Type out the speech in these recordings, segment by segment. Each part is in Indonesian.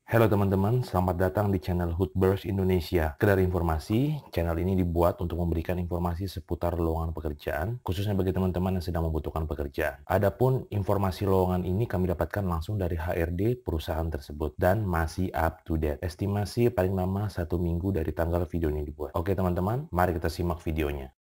Halo teman-teman, selamat datang di channel Hoodburst Indonesia. Sekedar informasi, channel ini dibuat untuk memberikan informasi seputar lowongan pekerjaan, khususnya bagi teman-teman yang sedang membutuhkan pekerjaan. Adapun informasi lowongan ini kami dapatkan langsung dari HRD perusahaan tersebut dan masih up to date. Estimasi paling lama 1 minggu dari tanggal video ini dibuat. Oke teman-teman, mari kita simak videonya.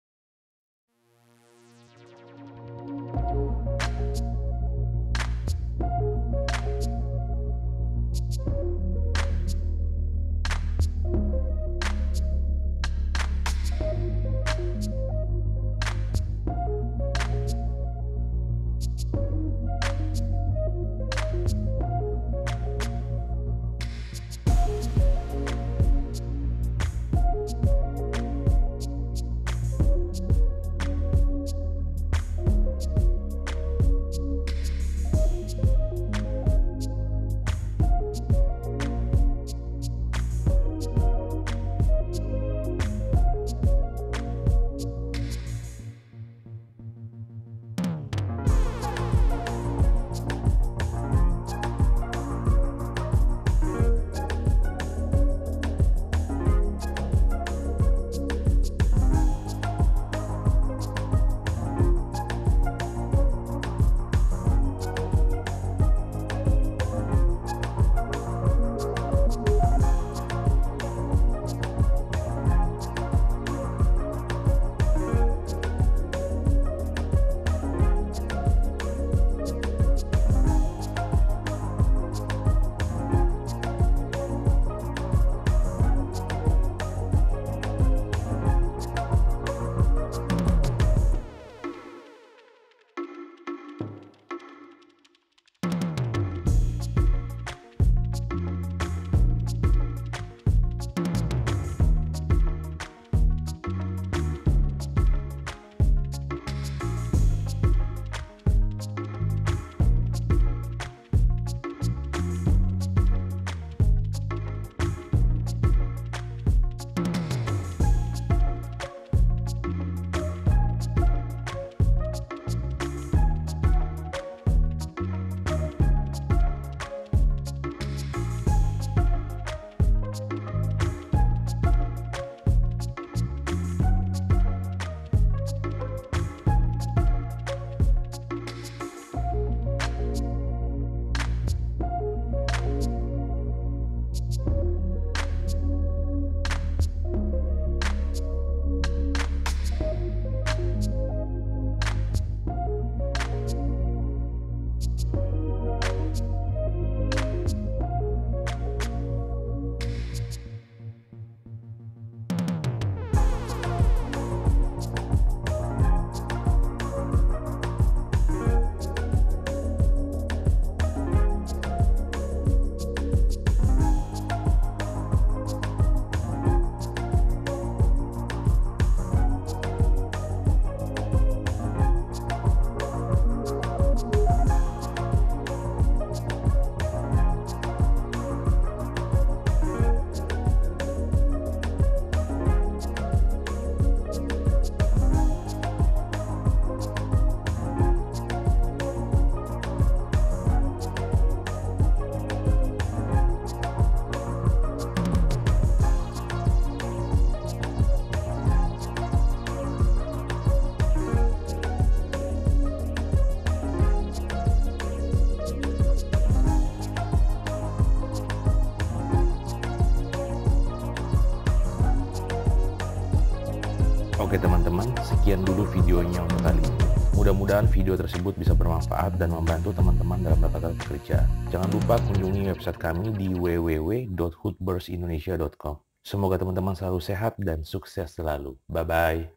Oke teman-teman, sekian dulu videonya untuk kali ini. Mudah-mudahan video tersebut bisa bermanfaat dan membantu teman-teman dalam mendapatkan pekerjaan. Jangan lupa kunjungi website kami di www.hoodburstindonesia.com. Semoga teman-teman selalu sehat dan sukses selalu. Bye-bye.